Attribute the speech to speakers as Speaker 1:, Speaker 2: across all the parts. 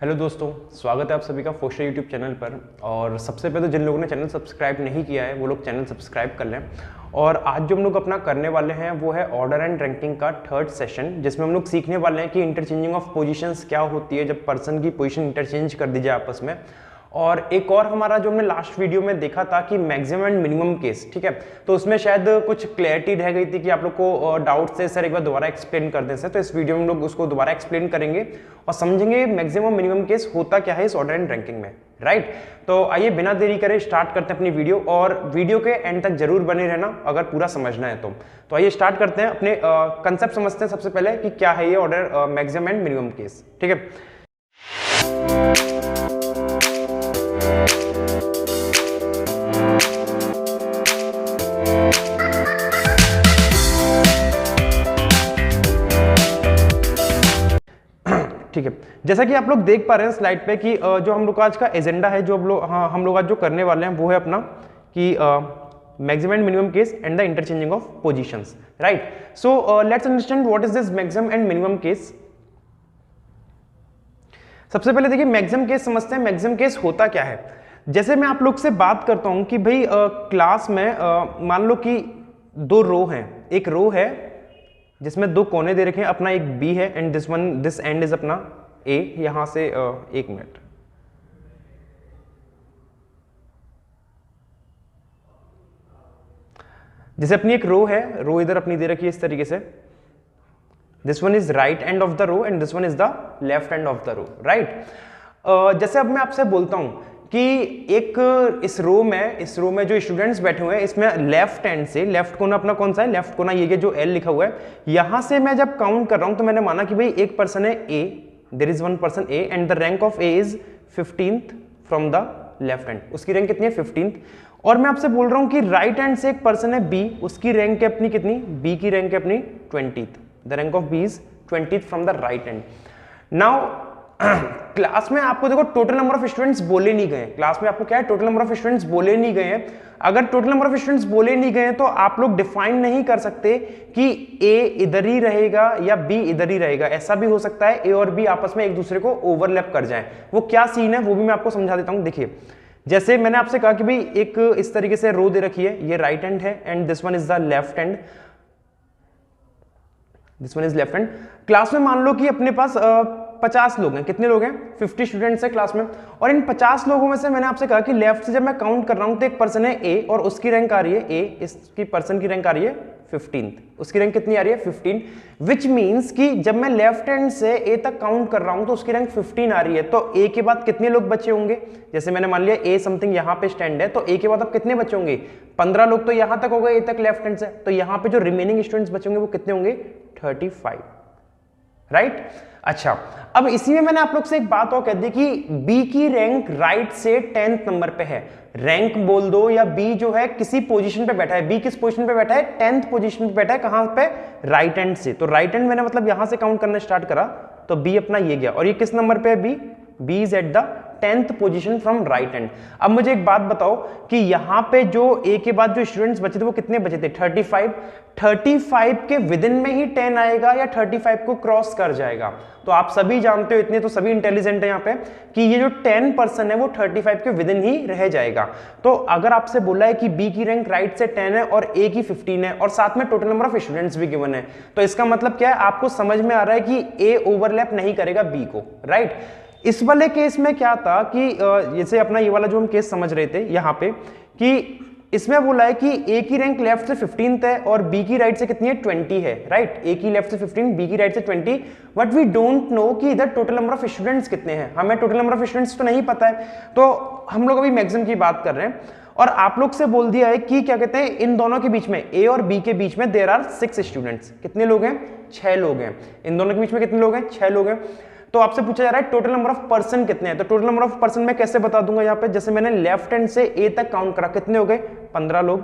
Speaker 1: Hello दोस्तों, स्वागत है आप सभी का फोस्टर यूट्यूब चैनल पर। और सबसे पहले तो जिन लोगों ने चैनल सब्सक्राइब नहीं किया है वो लोग चैनल सब्सक्राइब कर लें। और आज जो हम लोग अपना करने वाले हैं वो है ऑर्डर एंड रैंकिंग का थर्ड सेशन, जिसमें हम लोग सीखने वाले हैं कि इंटरचेंजिंग ऑफ पोजीशंस क्या होती है जब पर्सन की पोजीशन इंटरचेंज कर दी जाए आपस में। और एक और हमारा जो हमने लास्ट वीडियो में देखा था कि मैक्सिमम एंड मिनिमम केस, ठीक है, तो उसमें शायद कुछ क्लैरिटी रह गई थी कि आप लोग को डाउट से सर एक बार दोबारा एक्सप्लेन कर दें सर। तो इस वीडियो में हम लोग उसको दोबारा एक्सप्लेन करेंगे और समझेंगे मैक्सिमम मिनिमम केस होता क्या है इस ऑर्डर एंड रैंकिंग में, राइट। तो आइए बिना देरी करे स्टार्ट करते हैं अपनी वीडियो, और वीडियो के एंड तक जरूर बने रहना अगर पूरा समझना है तो आइए स्टार्ट करते हैं। अपने कंसेप्ट समझते हैं सबसे पहले कि क्या है ये order maximum and minimum case, ठीक है। ठीक है, जैसा कि आप लोग देख पा रहे हैं स्लाइड पे कि जो हम लोग का आज का एजेंडा है, जो हम लोग आज जो करने वाले हैं वो है अपना कि maximum and minimum case and the interchanging of positions, right. So let's understand what is this maximum and minimum case. सबसे पहले देखिए मैक्सिमम केस समझते हैं। मैक्सिमम केस होता क्या है। जैसे मैं आप लोग से बात करता हूं कि भाई क्लास में मान लो कि दो रो हैं, एक रो है जिसमें दो कोने दे रखे हैं, अपना एक बी है एंड दिस एंड इज अपना ए। यहां से एक मिनट, जैसे अपनी एक रो है, रो इधर अपनी दे रखी है इस तरीके से, this one is right end of the row and this one is the left end of the row, right. जैसे अब मैं आपसे बोलता हूं कि एक इस रो में जो स्टूडेंट्स बैठे हुए हैं, इसमें लेफ्ट हैंड से, लेफ्ट कोना अपना कौन सा है, लेफ्ट कोना ये जो एल लिखा हुआ है, यहां से मैं जब काउंट कर रहा हूं तो मैंने माना कि भाई एक पर्सन है A, there is one person A and the rank of A is 15th from the left hand. उसकी रैंक कितनी है, 15th। और मैं आपसे बोल रहा हूं कि राइट हैंड से एक पर्सन है बी, उसकी रैंक है अपनी कितनी, बी की रैंक है अपनी 20th। The rank of B is 20th from the right hand. Now class में आपको देखो टोटल नंबर ऑफ स्टूडेंट्स बोले नहीं गए। क्लास में आपको क्या है, टोटल नंबर ऑफ स्टूडेंट्स बोले नहीं गए हैं। अगर टोटल नंबर ऑफ स्टूडेंट्स बोले नहीं गए हैं तो आप लोग डिफाइन नहीं कर सकते कि ए इधर ही रहेगा या बी इधर ही रहेगा। ऐसा भी हो सकता है ए और बी आपस में एक दूसरे को ओवरलैप कर जाए। वो क्या सीन है वो भी मैं आपको समझा देता हूं। देखिए जैसे मैंने आपसे कहा कि भाई एक इस तरीके से रो दे रखी है, ये राइट हैंड है and this one is the left hand, this one is left hand. Class में मान लो कि अपने पास 50 लोग हैं। कितने लोग हैं, 50 स्टूडेंट्स हैं क्लास में। और इन 50 लोगों में से मैंने आपसे कहा कि लेफ्ट से जब मैं काउंट कर रहा हूं तो एक पर्सन है ए और उसकी रैंक आ रही है ए, इसकी पर्सन की रैंक आ रही है 15th। उसकी रैंक कितनी आ रही है, 15। विच मीन्स कि जब मैं लेफ्ट हैंड से ए तक काउंट कर रहा हूं तो उसकी रैंक 15 आ रही है। तो ए के बाद कितने लोग बचे होंगे, जैसे मैंने मान लिया ए समथिंग यहां पे स्टैंड है, तो ए के बाद अब कितने बचे होंगे, 15 लोग तो यहां तक हो गए ए तक लेफ्ट हैंड से। तो यहां पे जो रिमेनिंग स्टूडेंट्स बचे होंगे वो कितने होंगे, 35, राइट। अच्छा, अब इसी में मैंने आप लोग से एक बात और कह दी कि बी की रैंक राइट से 10th नंबर पे है। रैंक बोल दो या बी जो है किसी पोजीशन पे बैठा है। बी किस पोजीशन पे बैठा है, 10th पोजीशन पे बैठा है। कहां पे, राइट हैंड से। तो राइट हैंड मैंने मतलब यहां से काउंट करना स्टार्ट करा तो बी अपना ये गया। और ये किस नंबर पे है, B is at the 10th position from right hand. अब मुझे एक बात बताओ कि यहां पे जो ए के बाद जो स्टूडेंट्स बचे थे वो कितने बचे थे, 35। 35 के विद इन में ही 10 आएगा या 35 को क्रॉस कर जाएगा। तो आप सभी जानते हो, इतने तो सभी इंटेलिजेंट है यहाँ पे, कि ये जो 10 पर्सन है वो 35 के विद इन ही रह जाएगा। तो अगर आपसे बोला है कि बी की रैंक राइट से 10 है और ए की 15 है और साथ में टोटल नंबर ऑफ स्टूडेंट्स भी गिवन है, तो इसका मतलब क्या है, आपको समझ में आ रहा है कि ए ओवरलैप नहीं करेगा बी को, राइट। इस वाले केस में क्या था कि जैसे अपना ये वाला जो हम केस समझ रहे थे यहाँ पे, कि इसमें बोला है कि ए की रैंक लेफ्ट से 15th है और बी की राइट से कितनी है, 20 है, राइट। ए की लेफ्ट से 15, बी की राइट से 20। बट वी डोंट नो कि इधर टोटल नंबर ऑफ स्टूडेंट्स कितने हैं। हमें टोटल नंबर ऑफ स्टूडेंट्स तो नहीं पता है, तो हम लोग अभी मैक्सिमम की बात कर रहे हैं। और आप लोग से बोल दिया है कि क्या कहते हैं, इन दोनों के बीच में, ए और बी के बीच में देयर आर 6 स्टूडेंट्स। कितने लोग हैं, 6 लोग हैं। इन दोनों के बीच में कितने लोग हैं, 6 लोग हैं। तो आपसे पूछा जा रहा है टोटल नंबर ऑफ पर्सन कितने हैं। तो टोटल नंबर ऑफ पर्सन मैं कैसे बता दूंगा, यहाँ पे जैसे मैंने लेफ्ट हैंड से ए तक काउंट करा, कितने हो गए, 15 लोग।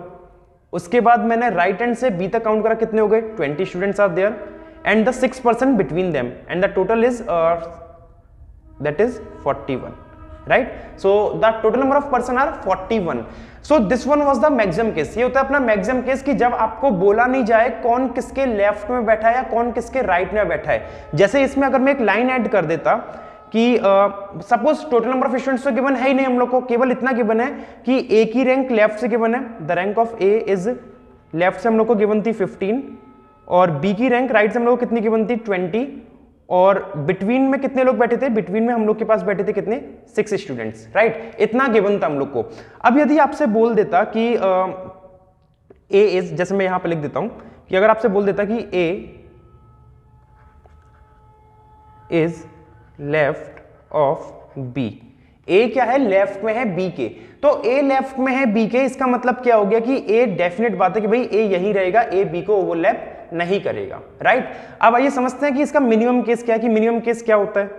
Speaker 1: उसके बाद मैंने राइट हैंड से बी तक काउंट करा, कितने हो गए, 20 students are there and the 6 person between them and the total is that is 41, right. So the total number of person are 41। So this one was the maximum case. ये होता है अपना maximum case कि जब आपको बोला नहीं जाए कौन किसके लेफ्ट में बैठा है या कौन किसके राइट में बैठा है। जैसे इसमें अगर मैं एक लाइन ऐड कर देता कि suppose total number of students तो गिवन है ही नहीं हम लोग को, केवल इतना गिवन है कि ए की रैंक लेफ्ट से गिवन है, the rank of A is left से हम लोग को गिवन थी 15 और बी की रैंक राइट से हम लोग को कितनी गिवन थी 20 और बिटवीन में कितने लोग बैठे थे, बिटवीन में हम लोग के पास बैठे थे कितने 6 स्टूडेंट्स, राइट, इतना गिवन था हम लोग को। अब यदि आपसे बोल देता कि ए इज, जैसे मैं यहां पे लिख देता हूं कि अगर आपसे बोल देता कि A is left of B, ए क्या है, लेफ्ट में है बी के, तो ए लेफ्ट में है बी के, इसका मतलब क्या हो गया कि ए डेफिनेट बात है कि भाई ए यही रहेगा, ए बी को ओवरलैप नहीं करेगा, राइट। अब आइए समझते हैं कि इसका मिनिमम केस क्या है, कि मिनिमम केस क्या होता है।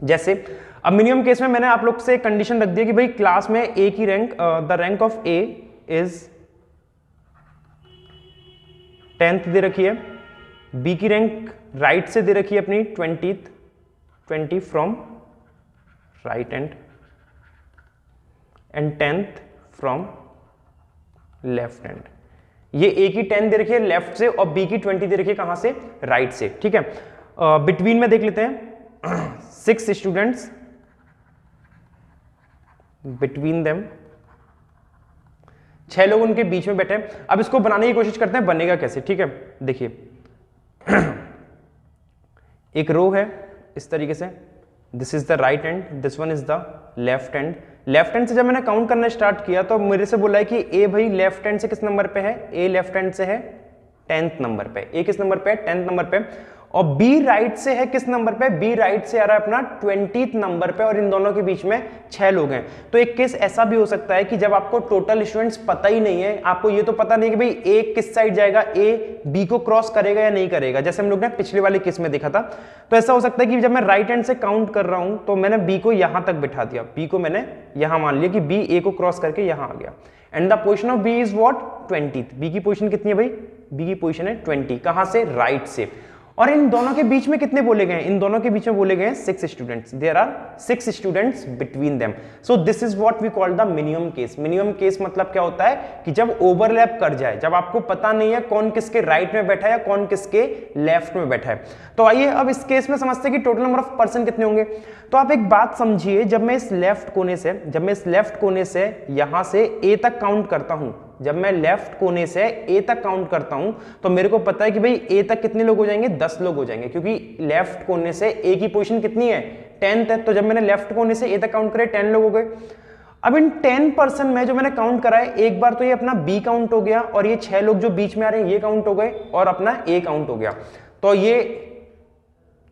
Speaker 1: जैसे अब मिनिमम केस में मैंने आप लोग से कंडीशन रख दिया कि भाई क्लास में ए की rank, the rank of A is 10th दे रखी है, बी की रैंक राइट से दे रखी है अपनी 20 from right and 10th from left hand. ये ए की 10 दे रखी है लेफ्ट से और बी की 20 दे रखी है कहां से, राइट से, ठीक है। बिटवीन में देख लेते हैं 6 स्टूडेंट्स, बिटवीन देम 6 लोग उनके बीच में बैठे हैं। अब इसको बनाने की कोशिश करते हैं, बनेगा कैसे, ठीक है। देखिए एक रो है इस तरीके से, this is the right hand, this one is the left hand. Left hand से जब मैंने काउंट करना स्टार्ट किया तो मेरे से बोला है कि ए भाई लेफ्ट हैंड से किस नंबर पे है, ए लेफ्ट हैंड से है 10th नंबर पे, ए किस नंबर पे है 10th नंबर पे, और बी राइट से है किस नंबर पे, बी राइट से आ रहा है अपना 20th नंबर पे, और इन दोनों के बीच में 6 लोग हैं। तो एक केस ऐसा भी हो सकता है कि जब आपको टोटल स्टूडेंट्स पता ही नहीं है, आपको ये तो पता नहीं कि भाई ए किस साइड जाएगा, ए बी को क्रॉस करेगा या नहीं करेगा, जैसे हम लोग ने पिछले वाले केस में देखा था। तो ऐसा हो सकता है कि जब मैं राइट हैंड से काउंट कर रहा हूं तो मैंने बी को यहां तक बिठा दिया, बी को मैंने यहां मान लिया कि बी ए को क्रॉस करके यहां आ गया, and the position of B is what 20th। B की पोजीशन कितनी है भाई, बी की पोजीशन है 20, कहां से, राइट से। और इन दोनों के बीच में कितने बोले गए हैं, इन दोनों के बीच में बोले गए हैं 6 students, there are 6 students between them. So this is what we call the minimum case. Minimum case मतलब क्या होता है कि जब ओवरलैप कर जाए, जब आपको पता नहीं है कौन किसके राइट में बैठा है या कौन किसके लेफ्ट में बैठा है। तो आइए अब इस केस में समझते हैं कि टोटल नंबर ऑफ पर्सन कितने होंगे। तो आप एक बात समझिए, जब मैं इस लेफ्ट कोने से यहां से ए तक काउंट करता हूं, जब मैं लेफ्ट कोने से ए तक काउंट करता हूं तो मेरे को पता है कि भाई ए तक कितने लोग हो जाएंगे, 10 लोग हो जाएंगे, क्योंकि लेफ्ट कोने से ए की पोजीशन कितनी है 10th है। तो जब मैंने लेफ्ट कोने से ए तक काउंट करे 10 लोग हो गए। अब इन 10% में जो मैंने काउंट करा है, एक बार तो ये अपना बी काउंट हो गया और ये 6 लोग जो बीच में आ रहे हैं ये काउंट हो गए और अपना ए काउंट हो गया। तो ये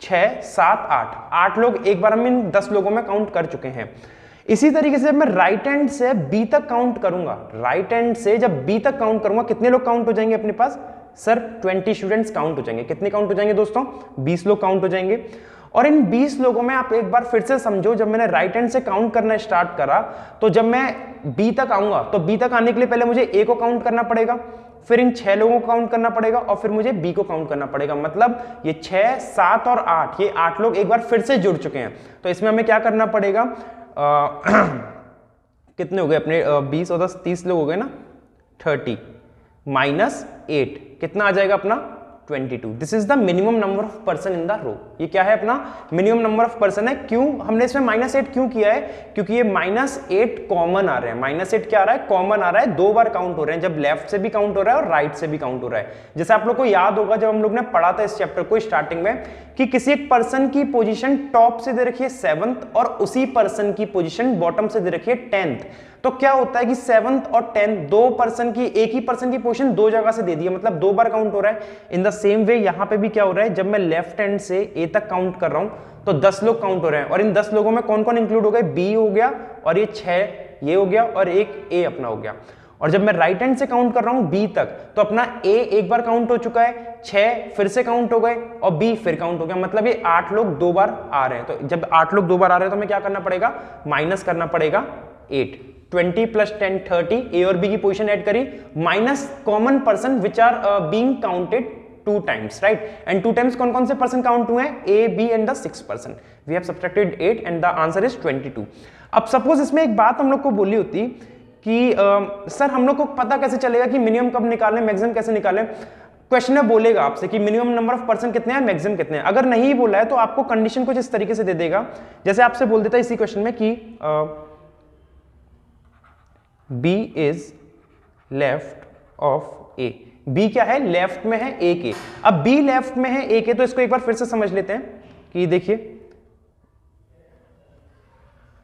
Speaker 1: 6 7 8 लोग एक बार हम इन 10 लोगों में काउंट कर चुके हैं। इसी तरीके से जब मैं राइट हैंड से बी तक काउंट करूंगा, राइट हैंड से जब बी तक काउंट करूंगा, कितने लोग काउंट हो जाएंगे अपने पास, सर 20 स्टूडेंट्स काउंट हो जाएंगे। कितने काउंट हो जाएंगे दोस्तों, 20 लोग काउंट हो जाएंगे। और इन 20 लोगों में आप एक बार फिर से समझो, जब मैंने राइट हैंड से काउंट करना स्टार्ट करा तो जब मैं बी तक आऊंगा तो बी तक आने के लिए पहले मुझे ए को काउंट करना पड़ेगा, फिर इन 6 लोगों को काउंट करना पड़ेगा और फिर मुझे बी को काउंट करना पड़ेगा। मतलब ये 6 7 और 8, ये 8 लोग एक बार फिर से जुड़ चुके हैं। तो इसमें हमें क्या करना पड़ेगा, कितने हो गए अपने 20 और 10 30 लोग हो गए ना, 30 माइनस 8 कितना आ जाएगा अपना 22। This is the minimum number of person in the row. ये क्या है अपना मिनिमम नंबर ऑफ पर्सन है। क्यों हमने इसमें -8 क्यों किया है, क्योंकि ये -8 कॉमन आ रहे हैं। -8 क्या आ रहा है, कॉमन आ रहा है, 2 बार काउंट हो रहे हैं, जब लेफ्ट से भी काउंट हो रहा है और राइट से भी काउंट हो रहा है। जैसे आप लोग को याद होगा जब हम लोग ने पढ़ा था इस चैप्टर को स्टार्टिंग में कि किसी एक पर्सन की पोजीशन टॉप से दे रखी है 7th और उसी पर्सन की पोजीशन बॉटम से दे रखी है 10th। तो क्या होता है कि 7th और 10th दो पर्सन की, एक ही पर्सन की पोजीशन 2 जगह से दे दी है, मतलब 2 बार काउंट हो रहा है। इन द सेम वे यहां पे भी क्या हो रहा है, जब मैं लेफ्ट हैंड से ए तक काउंट कर रहा हूं तो 10 लोग काउंट हो रहे हैं और इन 10 लोगों में कौन कौन इंक्लूड हो गए, बी हो गया और ये 6 ये हो गया और एक ए अपना हो गया। और जब मैं राइट हैंड से काउंट कर रहा हूं बी तक तो अपना ए एक बार काउंट हो चुका है, 6 फिर से काउंट हो गए और बी फिर काउंट हो गया, मतलब ये 8 लोग 2 बार आ रहे हैं। तो जब 8 लोग 2 बार आ रहे हैं तो हमें क्या करना पड़ेगा, माइनस करना पड़ेगा 8। 20 + 10 30, ए और बी की पोजीशन ऐड करी minus common person which are being counted 2 times, right. And 2 times कौन कौन से पर्सन काउंट हुए हैं, A B and the 6 person. We have subtracted 8 and the answer is 22। अब सपोज इसमें एक बात हम लोग को बोली होती कि सर हम लोग को पता कैसे चलेगा कि मिनिमम कब निकालें, मैक्सिमम कैसे निकालें। क्वेश्चन में बोलेगा आपसे कि मिनिमम नंबर ऑफ पर्सन कितने हैं, मैक्सिमम कितने हैं। अगर नहीं बोला है तो आपको कंडीशन कुछ इस तरीके से दे देगा, जैसे आपसे बोल देता है इसी क्वेश्चन में कि B is left of A. B क्या है, लेफ्ट में है ए के। अब बी लेफ्ट में है ए के, तो इसको एक बार फिर से समझ लेते हैं कि देखिए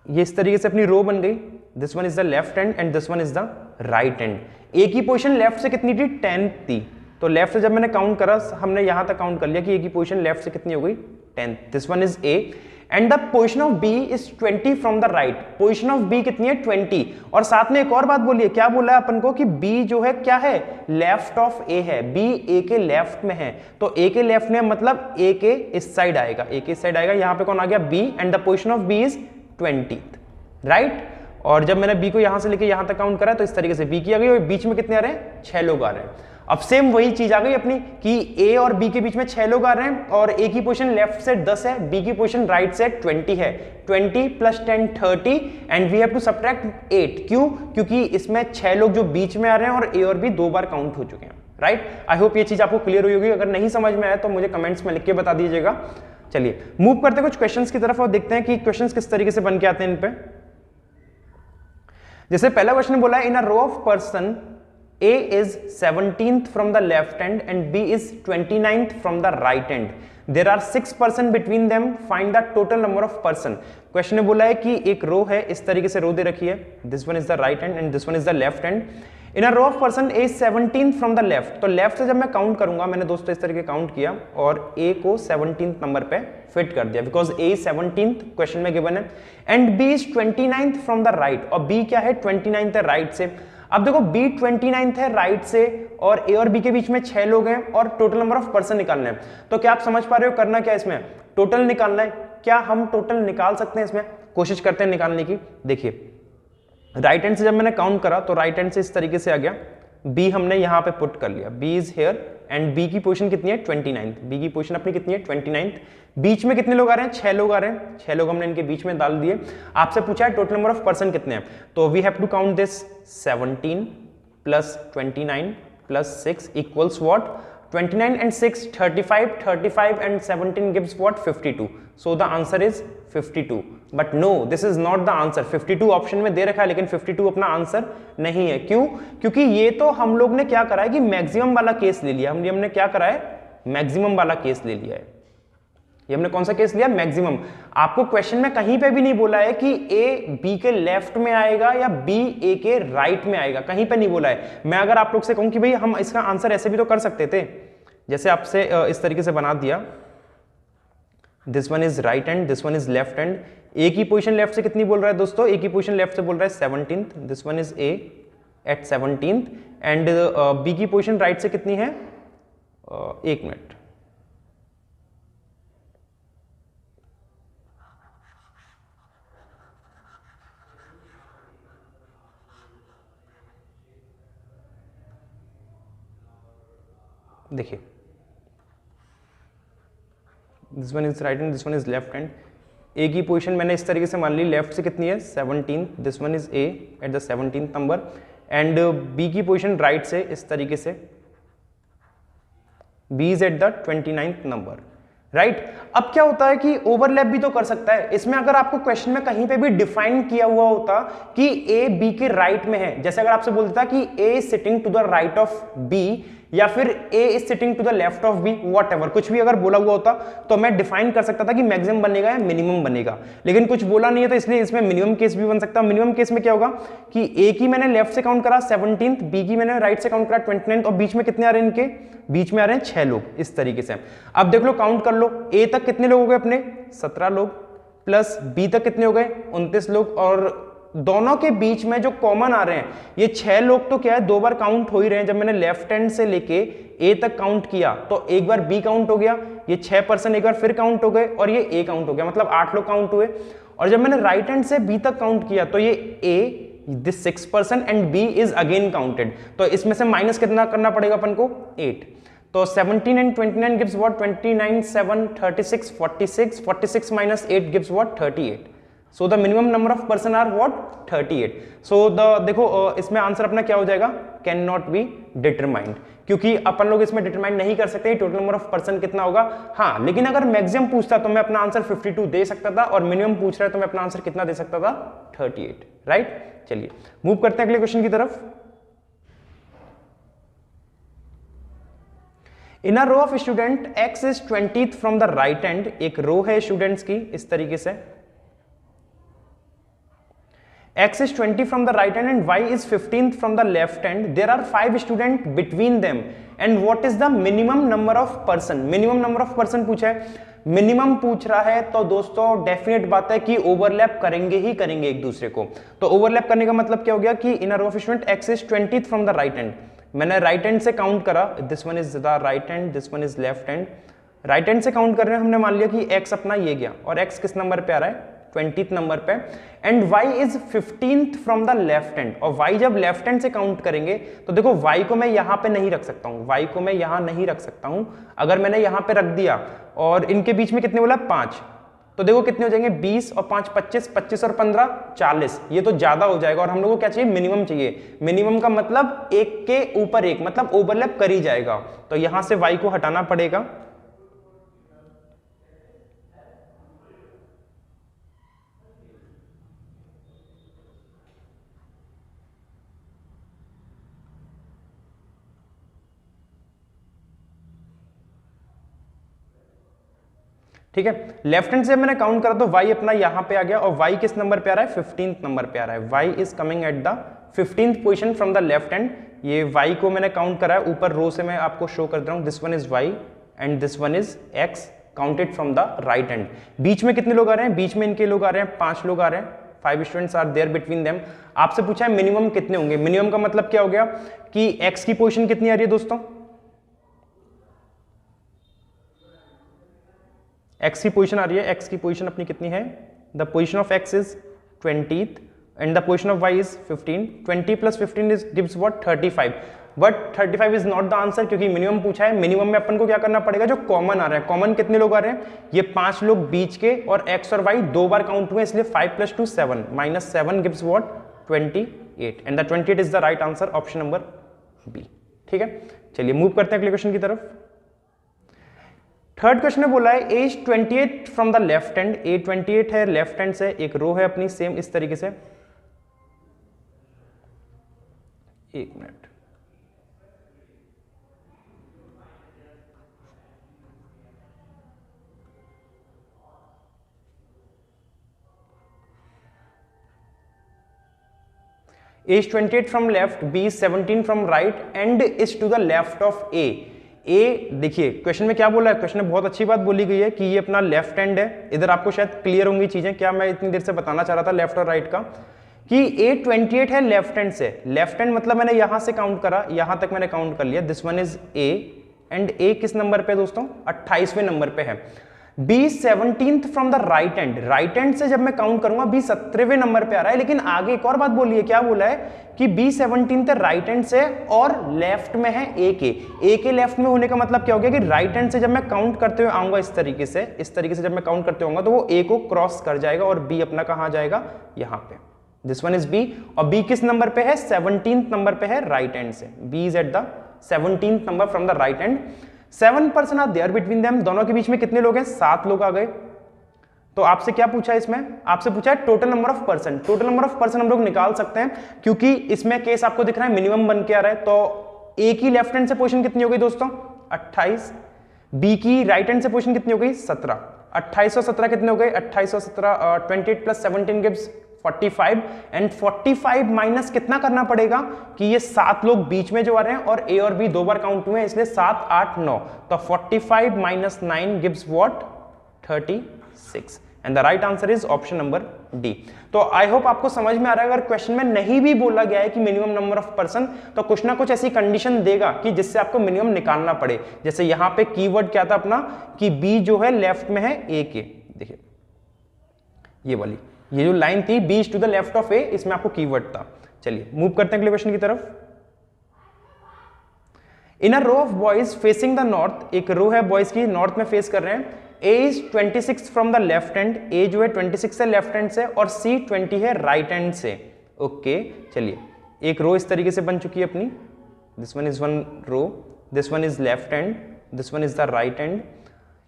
Speaker 1: ये इस तरीके से अपनी रो बन गई, this one is the left hand and this one is the right hand. A की पोजीशन लेफ्ट से कितनी थी, 10 थी, तो लेफ्ट से जब मैंने काउंट करा हमने यहां तक काउंट कर लिया कि ए की पोजीशन लेफ्ट से कितनी हो गई, 10। This one is A and the position of B is 20 from the right. Position of B कितनी है, 20। और साथ में एक और बात बोलिए, क्या बोला है अपन को कि बी जो है क्या है, लेफ्ट ऑफ ए है। बी ए के लेफ्ट में है, तो ए के लेफ्ट में मतलब ए के इस साइड आएगा, ए के इस साइड आएगा। यहां पे कौन आ गया, B, and the position of B is 20, right. और जब मैंने बी को यहां से लेके यहां तक काउंट करा तो इस तरीके से बी की आ गई, और बीच में कितने आ रहे हैं, 6 लोग आ रहे हैं। अब सेम वही चीज आ गई अपनी कि ए और बी के बीच में 6 लोग आ रहे हैं, और ए की पोजीशन लेफ्ट से 10 है, बी की पोजीशन राइट से 20 है। 20 + 10 30 and we have to subtract 8। क्यों, क्योंकि इसमें 6 लोग जो बीच में आ रहे हैं और ए और बी 2 बार काउंट हो चुके हैं, राइट। आई होप ये चीज आपको क्लियर हुई होगी। अगर नहीं समझ में आया तो मुझे कमेंट्स में लिख के बता दीजिएगा। चलिए मूव करते हैं कुछ क्वेश्चंस की तरफ और देखते हैं कि क्वेश्चंस किस तरीके से बन के आते हैं इन पे। जैसे पहला क्वेश्चन बोला है, in a row of person A is 17th from the left hand and B is 29th from the right hand. There are 6 person between them. Find the total number of person. Question ने बोला है कि एक row है, इस तरीके से रो दे रखी है, this one is the right hand and this one is the left hand. In a row of person A 17th from the left, तो लेफ्ट से जब मैं काउंट करूंगा, मैंने दोस्तों इस तरीके काउंट किया और ए को 17th नंबर पे फिट कर दिया, बिकॉज ए 17th क्वेश्चन में गिवन है, and B is 29th from the right, और बी क्या है, 29th है राइट से। अब देखो बी 29th है राइट से, और ए और बी के बीच में 6 लोग हैं और टोटल नंबर ऑफ पर्सन निकालना है। तो क्या आप समझ पा रहे हो करना क्या इसमें, टोटल निकालना है। क्या हम टोटल निकाल सकते हैं इसमें, कोशिश करते हैं निकालने की। देखिए राइट हैंड से जब मैंने काउंट करा तो राइट हैंड से इस तरीके से आ गया, बी हमने यहां पे पुट कर लिया, B is here and B की पोजीशन कितनी है, 29th। बी की पोजीशन अपनी कितनी है, 29th। बीच में कितने लोग आ रहे हैं, 6 लोग आ रहे हैं, 6 लोग हमने इनके बीच में डाल दिए। आपसे पूछा है टोटल नंबर ऑफ पर्सन कितने हैं, तो we have to count this 17 + 29 + 6 equals what, 29 and 6 35, 35 and 17 gives what, 52. So the answer is 52. But no, this is not the answer. 52 option में दे रखा है लेकिन 52 अपना आंसर नहीं है। क्यों, क्योंकि ये तो हम लोग ने क्या करा है कि मैक्सिमम वाला केस ले लिया, हमने क्या करा है, मैक्सिमम वाला केस ले लिया है। ये हमने कौन सा केस लिया, मैक्सिमम। आपको क्वेश्चन में कहीं पे भी नहीं बोला है कि ए बी के लेफ्ट में आएगा या बी ए के राइट में आएगा, कहीं पे नहीं बोला है। मैं अगर आप लोग से कहूं कि भाई हम इसका आंसर ऐसे भी तो कर सकते थे, जैसे आपसे इस तरीके से बना दिया, this one is right hand, this one is left hand. A की पोजीशन लेफ्ट से कितनी बोल रहा है दोस्तों, ए की पोजीशन लेफ्ट से बोल रहा है 17th, this one is A at 17th and B की पोजीशन राइट से कितनी है, 1 मिनट, देखिए this one is right hand, this one is left hand. A की पोजीशन मैंने इस तरीके से मान ली, लेफ्ट से कितनी है 17, this one is A at the 17th number and B की पोजीशन राइट से इस तरीके से, B is at the 29th number, right. अब क्या होता है कि ओवरलैप भी तो कर सकता है इसमें। अगर आपको क्वेश्चन में कहीं पे भी डिफाइन किया हुआ होता कि ए बी के राइट में है, जैसे अगर आपसे बोल देता कि A is sitting to the right of B या फिर A is sitting to the left of B, whatever, कुछ भी अगर बोला हुआ होता तो मैं डिफाइन कर सकता था कि मैक्सिमम बनेगा या मिनिमम बनेगा, लेकिन कुछ बोला नहीं है तो इसलिए इसमें मिनिमम केस भी बन सकता है। मिनिमम केस में क्या होगा कि ए की मैंने लेफ्ट से काउंट करा 17th, बी की मैंने राइट से काउंट करा 29th, और बीच में कितने आ रहे हैं, इनके बीच में आ रहे हैं 6 लोग, इस तरीके से। अब देख लो, काउंट कर लो, ए तक कितने लोग हो गए अपने, 17 लोग, प्लस बी तक कितने हो गए, 29 लोग, और दोनों के बीच में जो कॉमन आ रहे हैं ये 6 लोग, तो क्या है 2 बार काउंट हो ही रहे हैं। जब मैंने लेफ्ट हैंड से लेके ए तक काउंट किया तो एक बार बी काउंट हो गया, ये 6 पर्सन एक बार फिर काउंट हो गए, और ये ए काउंट हो गया, मतलब 8 लोग काउंट हुए। और जब मैंने राइट हैंड से बी तक काउंट किया तो ये A, this 6 person and B is again counted, तो इसमें से माइनस कितना करना पड़ेगा अपन को, 8। तो 17 and 29 gives what, 29 7 36 46, 46 minus 8 gives what, 38, so the minimum number of person are what 38. So the देखो इसमें आंसर अपना क्या हो जाएगा, कैन नॉट बी डिटरमाइंड, क्योंकि अपन लोग इसमें डिटरमाइन नहीं कर सकते टोटल नंबर ऑफ पर्सन कितना होगा. हाँ, लेकिन अगर मैक्सिमम पूछता तो मैं अपना आंसर 52 दे सकता था, और मिनिमम पूछ रहा है तो मैं अपना आंसर कितना दे सकता था, 38. राइट, चलिए मूव करते हैं अगले क्वेश्चन की तरफ. In a row of student x is 20th from the right hand. एक रो है स्टूडेंट्स की इस तरीके से, x is 20 from the right hand and y is 15th from the left hand. There are 5 students between them. And what is the minimum number of person? Minimum number of person पूछा है, minimum पूछ रहा है तो दोस्तों definite बात है कि ओवरलैप करेंगे ही करेंगे एक दूसरे को. तो ओवरलैप करने का मतलब क्या हो गया कि in a row of student x is 20th from the right hand. मैंने राइट हैंड से काउंट करा, this one is the right hand, this one is left hand. Right hand से काउंट कर रहे हैं, हमने मान लिया कि x अपना ये गया, और x किस नंबर पे आ रहा है, 20th नंबर पे. And y is 15th from the left hand. और y जब लेफ्ट हैंड से काउंट करेंगे तो देखो y को मैं यहां पे नहीं रख सकता हूं, y को मैं यहां नहीं रख सकता हूं. अगर मैंने यहां पे रख दिया और इनके बीच में कितने बोला 5, तो देखो कितने हो जाएंगे 20 और 5 25, 25 और 15 40. ये तो ज्यादा हो जाएगा, और हम लोगों को क्या चाहिए, मिनिमम चाहिए. मिनिमम का मतलब एक के ऊपर एक, मतलब ओवरलैप कर ही जाएगा. तो यहां से y को हटाना पड़ेगा. ठीक है, लेफ्ट हैंड से मैंने काउंट करा तो y अपना यहां पे आ गया, और y किस नंबर पे आ रहा है, 15th नंबर पे आ रहा है. y is coming at the 15th position from the left hand. ये y को मैंने काउंट करा है, ऊपर रो से मैं आपको शो कर रहा हूं. This one is y and this one is x counted from the right hand. बीच में कितने लोग आ रहे हैं, बीच में इनके लोग आ रहे हैं, 5 लोग आ रहे हैं. 5 students are there between them. आपसे पूछा है मिनिमम कितने होंगे. मिनिमम का मतलब क्या हो गया कि x की पोजीशन कितनी आ रही है दोस्तों, x की पोजीशन आ रही है. x की पोजीशन अपनी कितनी है, the position of x is 20th and the position of y is 15. 20 plus 15 is gives what 35. But 35 is not the answer, क्योंकि मिनिमम पूछा है. मिनिमम में अपन को क्या करना पड़ेगा, जो कॉमन आ रहा है. कॉमन कितने लोग आ रहे हैं, ये 5 लोग बीच के, और x और y 2 बार काउंट हुए, इसलिए 5 + 2 7 -7 gives what 28. And the 28 is the right answer, option number B. ठीक है, चलिए मूव करते हैं अगले क्वेश्चन की तरफ. थर्ड क्वेश्चन में बोला है A is 28 from the left hand. A 28 है लेफ्ट हैंड से, एक रो है अपनी सेम इस तरीके से. एक मिनट, A is 28 from left, B is 17 from right, and is to the left of A. A देखिए क्वेश्चन में क्या बोला है, क्वेश्चन में बहुत अच्छी बात बोली गई है कि ये अपना लेफ्ट हैंड है. इधर आपको शायद क्लियर होंगी चीजें, क्या मैं इतनी देर से बताना चाह रहा था लेफ्ट और राइट का, कि ए 28 है लेफ्ट हैंड से. लेफ्ट हैंड मतलब मैंने यहां से काउंट करा, यहां तक मैंने काउंट कर लिया. This one is A, and A किस नंबर पे दोस्तों, 28वें नंबर पे है. B 17th from the right hand. Right hand से जब मैं काउंट करूंगा बी 17वें नंबर पे आ रहा है. लेकिन आगे एक और बात बोली है, क्या बोला है कि बी 17th राइट हैंड से और लेफ्ट में है ए के. ए के लेफ्ट में होने का मतलब क्या हो गया कि राइट हैंड से जब मैं काउंट करते हुए आऊंगा इस तरीके से जब मैं काउंट करते आऊंगा तो वो ए को क्रॉस कर जाएगा, और बी अपना कहां जाएगा, यहां पे. दिस वन इज बी, और बी किस नंबर पे है, 17th नंबर पे है राइट हैंड से. B is at the 17th number from the right hand. 7 person are there between them. दोनों के बीच में कितने लोग हैं, 7 लोग आ गए. तो आपसे क्या पूछा है इसमें, आपसे पूछा है total number of person. Total number of person हम लोग निकाल सकते हैं, क्योंकि इसमें केस आपको दिख रहा है मिनिमम बन के आ रहा है. तो ए की लेफ्ट हैंड से पोजीशन कितनी हो गई दोस्तों, 28. बी की राइट हैंड से पोजीशन कितनी हो गई, 17. 28 और 17 कितने हो गए, 28 और 17 28 + 17 गिव्स 45. एंड 45 माइनस कितना करना पड़ेगा कि ये 7 लोग बीच में जो आ रहे हैं, और ए और बी 2 बार काउंट हुए हैं, इसलिए 7 8 9. तो 45 - 9 gives what 36. And the right answer is option number D. तो आई होप आपको समझ में आ रहा है. अगर क्वेश्चन में नहीं भी बोला गया है कि मिनिमम नंबर ऑफ पर्सन, तो कुछ ना कुछ ऐसी कंडीशन देगा कि जिससे आपको मिनिमम निकालना पड़े. जैसे यहां पे कीवर्ड क्या था अपना, कि बी जो है लेफ्ट में है ए के. देखिए ये वाली, ये जो लाइन थी B is to the left of A, इसमें आपको कीवर्ड था. चलिए मूव करते हैं अगले क्वेश्चन की तरफ. In a row of boys facing the north. एक रो है बॉयज की, नॉर्थ में फेस कर रहे हैं. A is 26 from the left hand, A जो है 26 है लेफ्ट हैंड से और सी 20 है राइट हैंड से। ओके चलिए, एक रो इस तरीके से बन चुकी है अपनी, this one is one row, this one is left hand, this one is the right hand.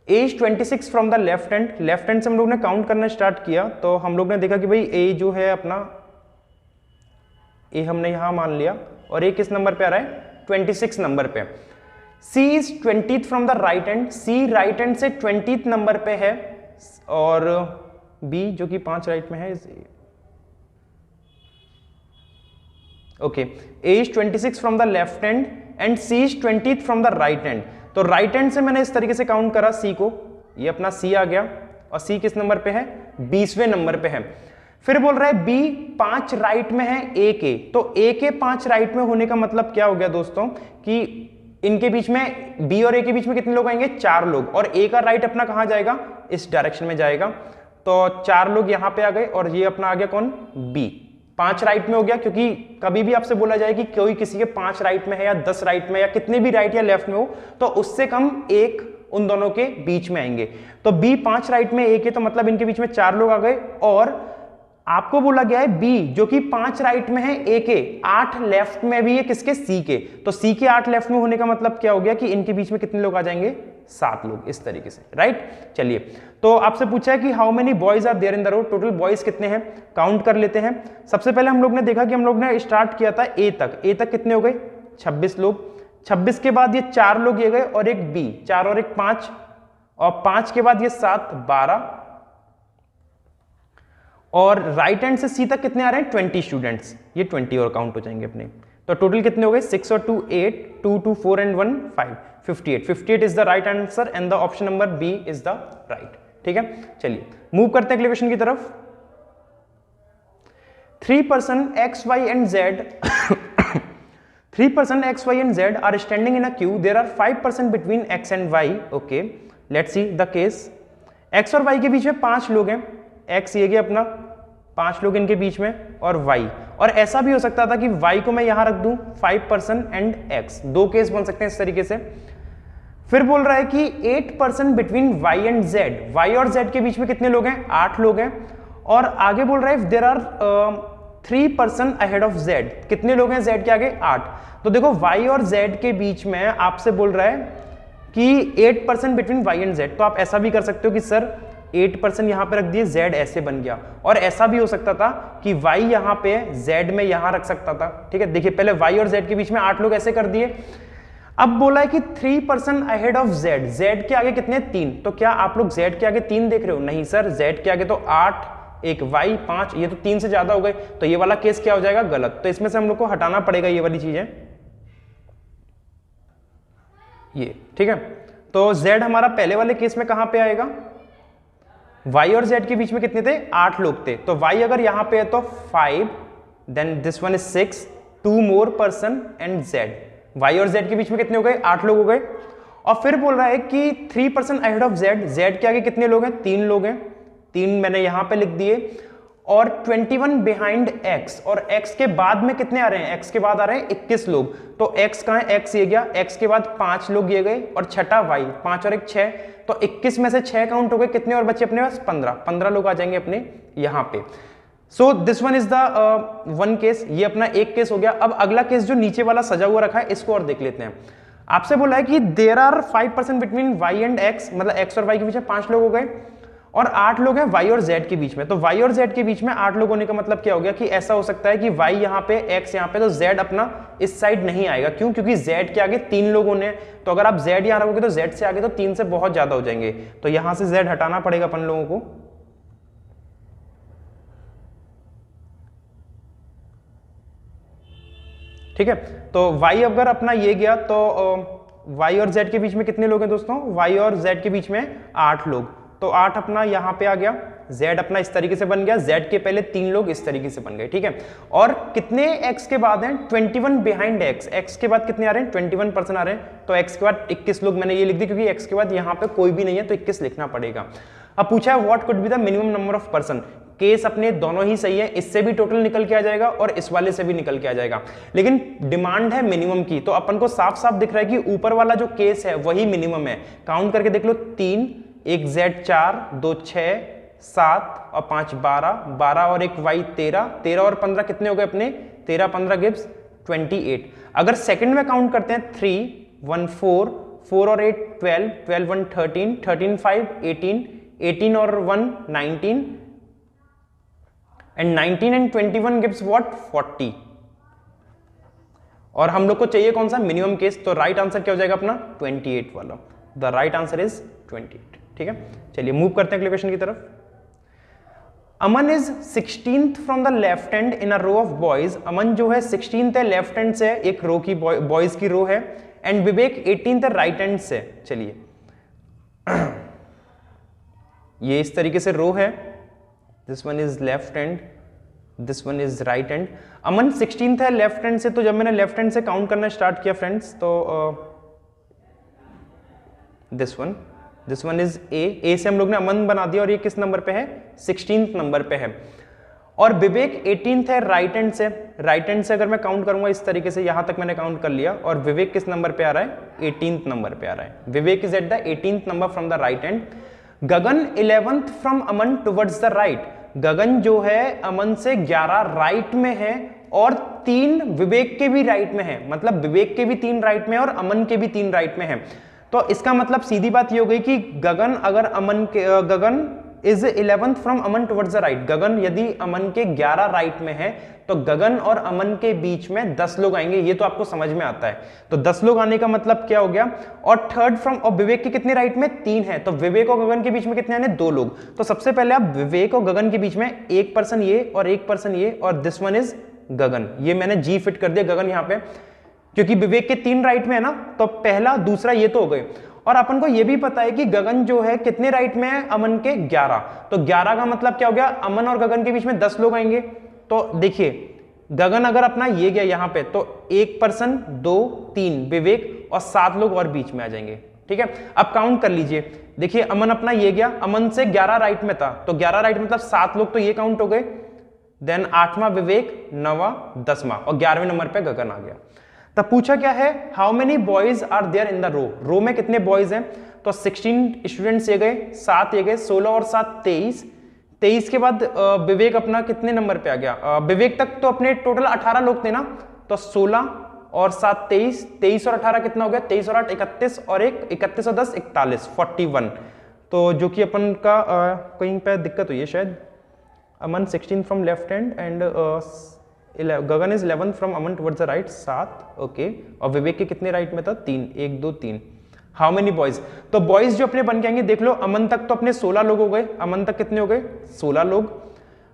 Speaker 1: A is 26 from the left hand, left hand से हम लोग ने काउंट करना स्टार्ट किया तो हम लोग ने देखा कि भाई ए जो है अपना, ए हमने यहां मान लिया और ए किस नंबर पे आ रहा है 26 नंबर पे। C is 20th from the right hand, C right hand से 20th नंबर पे है और बी जो कि 5 राइट में है okay. A is 26 from the left hand and C is 20th from the right hand. तो राइट हैंड से मैंने इस तरीके से काउंट करा सी को, ये अपना सी आ गया और सी किस नंबर पे है 20वें नंबर पे है। फिर बोल रहा है बी 5 राइट में है ए के, तो ए के 5 राइट में होने का मतलब क्या हो गया दोस्तों कि इनके बीच में, बी और ए के बीच में कितने लोग आएंगे 4 लोग, और ए का राइट अपना कहां जाएगा इस डायरेक्शन में जाएगा, तो 4 लोग यहां पे आ गए और ये अपना आ गया कौन बी 5 राइट में हो गया। क्योंकि कभी भी आपसे बोला जाए कि कोई किसी के 5 राइट में है या 10 राइट में या कितने भी राइट या लेफ्ट में हो तो उससे कम एक उन दोनों के बीच में आएंगे। तो बी 5 राइट में ए के, तो मतलब इनके बीच में 4 लोग आ गए और आपको बोला गया है बी जो कि 5 राइट में है ए के, 8 लेफ्ट में भी है किसके सी के, तो सी के 8 लेफ्ट में होने का मतलब क्या हो गया कि इनके बीच में कितने लोग आ जाएंगे 7 लोग इस तरीके से, राइट। चलिए, तो आपसे पूछा है कि how many boys are there in the row, total boys कितने हैं काउंट कर लेते हैं। सबसे पहले हम लोग ने देखा कि हम लोग ने स्टार्ट किया था ए तक कितने हो गए 26 लोग, 26 के बाद ये 4 लोग ये गए और एक बी, 4 और एक 5, और 5 के बाद ये 7 12, और राइट हैंड से सी तक कितने आ रहे हैं 20 स्टूडेंट्स, ये 20 और काउंट हो जाएंगे अपने। तो टोटल कितने हो गए 6 और 2 8, 2 2 4 एंड 1 5, 58 is the right answer and the option number B is the right. ठीक है, चलिए मूव करते हैं अगले क्वेश्चन की तरफ। 3 person x y and z 3 person x y and z are standing in a queue, there are 5 person between x and y। okay, let's see the case। x और y के बीच में 5 लोग हैं, x ये गया अपना 5 लोग इनके बीच में और y, और ऐसा भी हो सकता था कि y को मैं यहां रख दूं 5 person एंड x, 2 केस बन सकते हैं इस तरीके से। फिर बोल रहा है कि 8 person between y and z, y और z के बीच में कितने लोग हैं 8 लोग हैं, और आगे बोल रहा है there are 3 person ahead of z, कितने लोग हैं z के आगे 8। तो देखो y और z के बीच में आपसे बोल रहा है कि 8 person between y and z, तो आप ऐसा भी कर सकते हो कि सर 8% यहां पे रख दिए, z ऐसे बन गया, और ऐसा भी हो सकता था कि y यहां पे z में यहां रख सकता था। ठीक है, देखिए पहले y और z के बीच में 8 लोग ऐसे कर दिए। अब बोला है कि 3 person ahead of z, z के आगे कितने 3, तो क्या आप लोग z के आगे 3 देख रहे हो, नहीं सर z के आगे तो 8 एक y 5, ये तो 3 से ज्यादा हो गए, तो ये वाला केस क्या हो जाएगा गलत, तो इसमें से हम लोग को हटाना पड़ेगा ये वाली चीजें ये। ठीक है, तो z हमारा पहले वाले केस में कहां पे आएगा, y और z के बीच में कितने थे 8 लोग थे, तो y अगर यहां पे है तो 5, then this one is 6, 2 more person and z, y और z के बीच में कितने हो गए 8 लोग हो गए। और फिर बोल रहा है कि 3 person ahead of z, z के आगे कितने लोग हैं 3 लोग हैं, 3 मैंने यहां पे लिख दिए, और 21 बिहाइंड x, और x के बाद में कितने आ रहे हैं, x के बाद आ रहे हैं 21 लोग, तो x कहां है x ये गया, x के बाद 5 लोग ये गए और छठा y, 5 और 1 6, तो 21 में से 6 काउंट हो गए, कितने और बचे अपने पास 15 लोग आ जाएंगे अपने यहां पे। सो this one is the one case, ये अपना एक केस हो गया। अब अगला केस जो नीचे वाला सजा हुआ रखा है इसको और देख लेते हैं। आपसे बोला है कि there are 5 person between y and x, मतलब x और y के बीच में 5 लोग हो गए और 8 लोग हैं y और z के बीच में, तो y और z के बीच में 8 लोग होने का मतलब क्या हो गया कि ऐसा हो सकता है कि y यहाँ पे x यहाँ पे, तो z अपना इस साइड नहीं आएगा, क्यों, क्योंकि z के आगे 3 लोग होने, तो अगर आप z यहाँ रखोगे तो z से आगे तो 3 से बहुत ज्यादा हो जाएंगे, तो यहां से z हटाना पड़ेगा अपन लोगों को। ठीक है, तो y अगर अपना ये गया तो y और z के बीच में कितने लोग हैं दोस्तों, y और z के बीच में 8 लोग, तो 8 अपना यहां पे आ गया, z अपना इस तरीके से बन गया, z के पहले 3 लोग इस तरीके से बन गए। ठीक है, और कितने x के बाद हैं 21 बिहाइंड x, x के बाद कितने आ रहे हैं 21 person आ रहे हैं, तो x के बाद 21 लोग मैंने ये लिख दी क्योंकि x के बाद यहाँ पे कोई भी नहीं है तो 21 लिखना पड़ेगा। अब पूछा है what could be the minimum number of person, case अपने दोनों ही सही है, इससे भी टोटल निकल के आ जाएगा और इस वाले से भी निकल के आ जाएगा, लेकिन डिमांड है मिनिमम की, तो अपन को साफ साफ दिख रहा है कि ऊपर वाला जो केस है वही मिनिमम है। काउंट करके देख लो 3 एक Z 4, 2 6, 7 और 5 12, 12 और एक Y 13, 13 और 15 कितने हो गए अपने, 13 15 गिव्स 28। अगर सेकंड में काउंट करते हैं 3 1 4, 4 और 8 12, 12 1 13, 13 5 18, 18 और 1 19 एंड 19 एंड 21 गिव्स व्हाट 40। और हम लोग को चाहिए कौन सा मिनिमम केस, तो राइट आंसर क्या हो जाएगा अपना 28 वाला। The right answer is 28। ठीक है, चलिए मूव करते हैं अगले क्वेश्चन की तरफ। Aman is 16th from the left hand in a row of boys. Aman जो है 16th है लेफ्ट हैंड से, एक रो की बॉयज की रो है, एंड विवेक 18th है राइट हैंड से। चलिए ये इस तरीके से रो है, this one is left hand, this one is right hand. Aman 16th है लेफ्ट हैंड से, तो जब मैंने लेफ्ट हैंड से काउंट करना स्टार्ट किया फ्रेंड्स, तो दिस वन इज ए से हम लोग ने अमन बना दिया, और ये किस नंबर पे है 16th नंबर पे है। और विवेक 18th है राइट हैंड से, राइट हैंड से अगर मैं काउंट करूंगा इस तरीके से, यहां तक मैंने काउंट कर लिया, और विवेक किस नंबर पे आ रहा है 18th नंबर पे आ रहा है। Vivek is at the 18th number from the right hand. Gagan 11th from Aman towards the right. Gagan जो है अमन से 11 राइट में है, और 3 विवेक के भी राइट में है, मतलब विवेक के भी 3 राइट में है और अमन के भी 3 राइट में है। तो इसका मतलब सीधी बात ये हो गई कि गगन अगर अमन के Gagan is 11th from Aman towards the right. Gagan यदि अमन के 11 राइट में है, तो गगन और अमन के बीच में 10 लोग आएंगे, ये तो आपको समझ में आता है। तो 10 लोग आने का मतलब क्या हो गया, और थर्ड फ्रॉम, और विवेक के कितने राइट में 3 है, तो विवेक और गगन के बीच में कितने आने 2 लोग। तो सबसे पहले आप विवेक और गगन के बीच में एक पर्सन ये और एक पर्सन ये, और दिस वन इज गगन। ये मैंने जी फिट कर दिया गगन यहां पे, क्योंकि विवेक के 3 राइट में है ना, तो पहला दूसरा ये तो हो गए। और अपन को ये भी पता है कि गगन जो है कितने राइट में है, अमन के 11, तो 11 का मतलब क्या हो गया, अमन और गगन के बीच में 10 लोग आएंगे। तो देखिए गगन अगर अपना ये गया यहां पे, तो एक पर्सन 2 3 विवेक और 7 लोग और बीच में आ जाएंगे। ठीक है, अब काउंट कर लीजिए, देखिए अमन अपना ये गया, अमन से 11 राइट में था, तो 11 राइट मतलब 7 लोग, तो ये काउंट हो गए। देन 8वां विवेक, 9वां 10वां, और 11वें नंबर पे गगन आ गया। तब पूछा क्या है, how many boys are there in the row. Row में कितने बॉयज हैं, तो 16 स्टूडेंट्स ये गए, 7 ये गए, 16 और 7 23। 23 के बाद विवेक अपना कितने नंबर पे आ गया, विवेक तक तो अपने टोटल 18 लोग थे ना, तो 16 और 7 23, 23 और 18 कितना हो गया, 23 और 8 31, और एक 31 और 10 41 41। तो जो कि अपन का कहीं पे दिक्कत हुई है शायद, अमन 16 from left hand and Gagan is 11 from Aman towards the right 7, okay, और विवेक के कितने राइट में था 3, 1 2 3। हाउ मेनी बॉयज, तो बॉयज जो अपने बन के आएंगे, देख लो अमन तक तो अपने 16 लोग हो गए, अमन तक कितने हो गए 16 लोग।